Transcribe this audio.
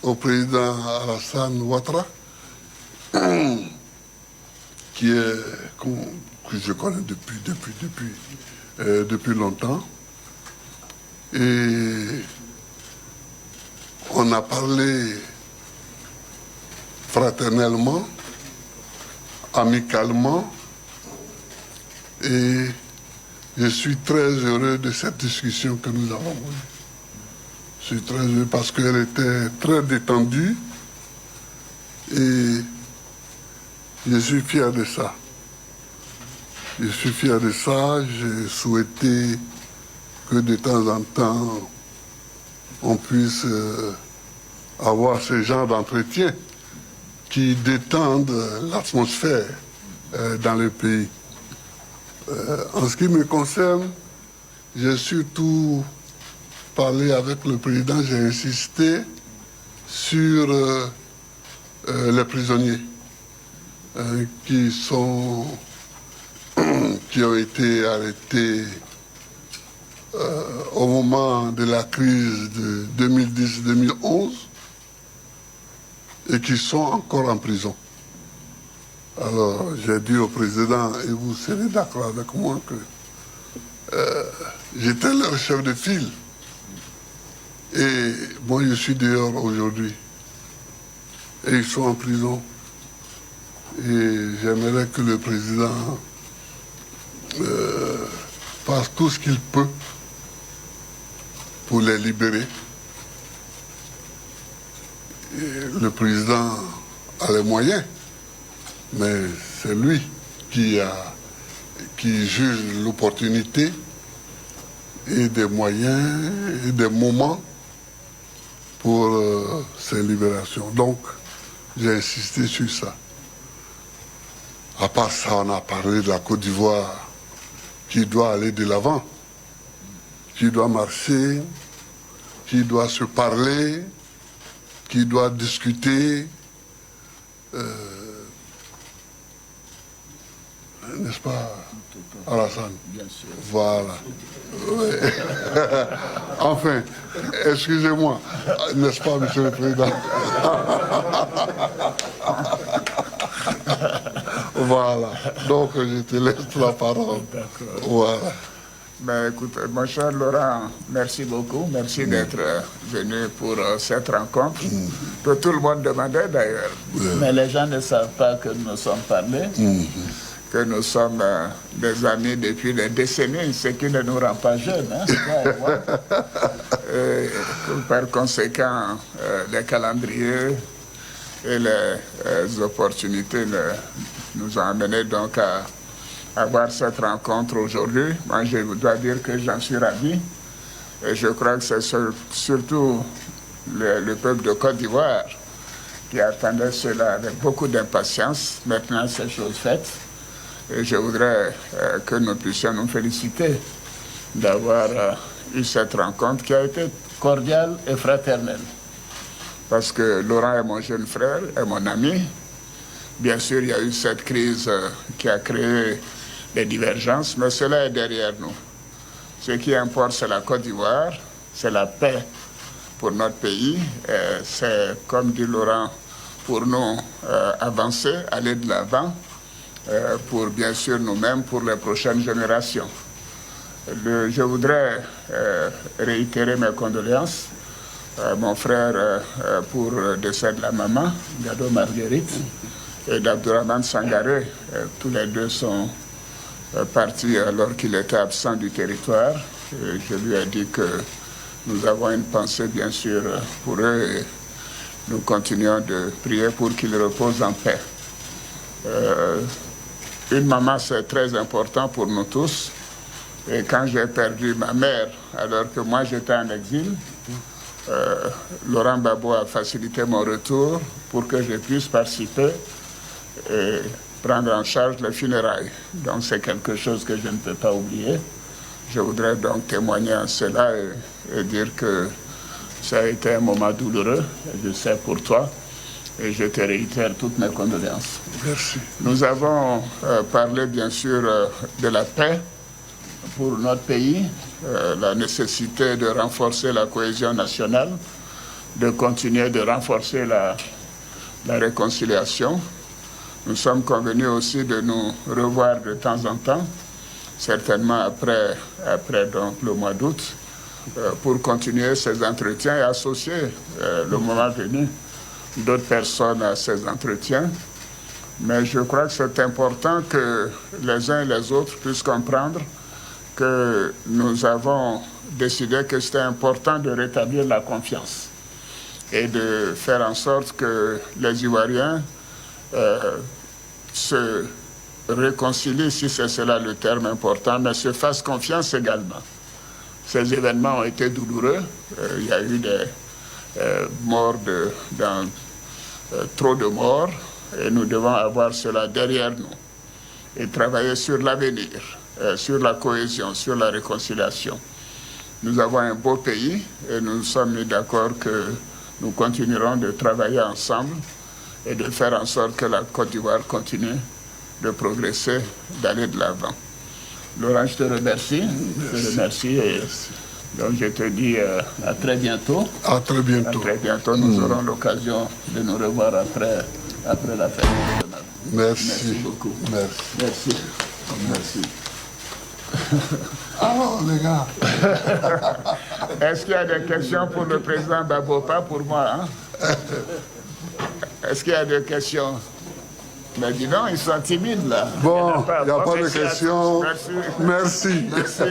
au président Alassane Ouattara, que je connais depuis longtemps. Et on a parlé fraternellement, amicalement, et je suis très heureux de cette discussion que nous avons eue. Je suis très heureux parce qu'elle était très détendue et je suis fier de ça. Je suis fier de ça. J'ai souhaité que de temps en temps, on puisse avoir ce genre d'entretien qui détendent l'atmosphère dans le pays. En ce qui me concerne, j'ai surtout parlé avec le président, j'ai insisté sur les prisonniers qui ont été arrêtés au moment de la crise de 2010-2011 et qui sont encore en prison. Alors, j'ai dit au président, et vous serez d'accord avec moi, que j'étais leur chef de file. Et moi, je suis dehors aujourd'hui. Et ils sont en prison. Et j'aimerais que le président fasse tout ce qu'il peut pour les libérer. Et le président a les moyens, mais c'est lui qui juge l'opportunité et des moyens et des moments pour ces libérations. Donc, j'ai insisté sur ça. À part ça, on a parlé de la Côte d'Ivoire qui doit aller de l'avant, qui doit marcher, qui doit se parler, qui doit discuter, n'est-ce pas, Alassane? Bien sûr. Voilà. Ouais. Enfin, excusez-moi, n'est-ce pas, Monsieur le Président? Voilà. Donc, je te laisse la parole. D'accord. Voilà. Ben, écoute, mon cher Laurent, merci beaucoup. Merci d'être venu pour cette rencontre. Que tout le monde demandait d'ailleurs. Mais les gens ne savent pas que nous nous sommes parlé, que nous sommes des amis depuis des décennies, ce qui ne nous rend pas jeunes. Hein, par conséquent, les calendriers et les opportunités nous ont amenés donc à avoir cette rencontre aujourd'hui. Moi, je dois dire que j'en suis ravi. Et je crois que c'est surtout le peuple de Côte d'Ivoire qui attendait cela avec beaucoup d'impatience. Maintenant, c'est chose faite. Et je voudrais que nous puissions nous féliciter d'avoir eu cette rencontre qui a été cordiale et fraternelle. Parce que Laurent est mon jeune frère, est mon ami. Bien sûr, il y a eu cette crise qui a créé des divergences, mais cela est derrière nous. Ce qui importe, c'est la Côte d'Ivoire, c'est la paix pour notre pays. C'est, comme dit Laurent, pour nous avancer, aller de l'avant, pour bien sûr nous-mêmes, pour les prochaines générations. Je voudrais réitérer mes condoléances à mon frère pour le décès de la maman, Gado Marguerite, et d'Abdourahmane Sangaré. Tous les deux sont partis alors qu'il était absent du territoire. Et je lui ai dit que nous avons une pensée bien sûr pour eux et nous continuons de prier pour qu'ils reposent en paix. Une maman, c'est très important pour nous tous. Et quand j'ai perdu ma mère, alors que moi j'étais en exil, Laurent Gbagbo a facilité mon retour pour que je puisse participer et prendre en charge les funérailles. Donc c'est quelque chose que je ne peux pas oublier. Je voudrais donc témoigner à cela et dire que ça a été un moment douloureux, je sais pour toi, et je te réitère toutes mes condoléances. Merci. Nous avons parlé bien sûr de la paix pour notre pays, la nécessité de renforcer la cohésion nationale, de continuer de renforcer la réconciliation. Nous sommes convenus aussi de nous revoir de temps en temps, certainement après donc, le mois d'août, pour continuer ces entretiens et associer le moment venu d'autres personnes à ces entretiens. Mais je crois que c'est important que les uns et les autres puissent comprendre que nous avons décidé que c'était important de rétablir la confiance et de faire en sorte que les Ivoiriens se réconcilient, si c'est cela le terme important, mais se fassent confiance également. Ces événements ont été douloureux. Il y a eu des morts, trop de morts, et nous devons avoir cela derrière nous et travailler sur l'avenir, sur la cohésion, sur la réconciliation. Nous avons un beau pays et nous sommes mis d'accord que nous continuerons de travailler ensemble et de faire en sorte que la Côte d'Ivoire continue de progresser, d'aller de l'avant. Laurent, je te remercie. Je te remercie et donc je te dis à très bientôt. À très bientôt. À très bientôt. Nous aurons l'occasion de nous revoir après la fête nationale. Merci beaucoup. Merci. Merci. Alors, les gars. Est-ce qu'il y a des questions pour le président Gbagbo? Pas pour moi, hein? Est-ce qu'il y a des questions? Mais dis donc, ils sont timides là. Bon, il n'y a pas de questions. Merci. Merci. Merci.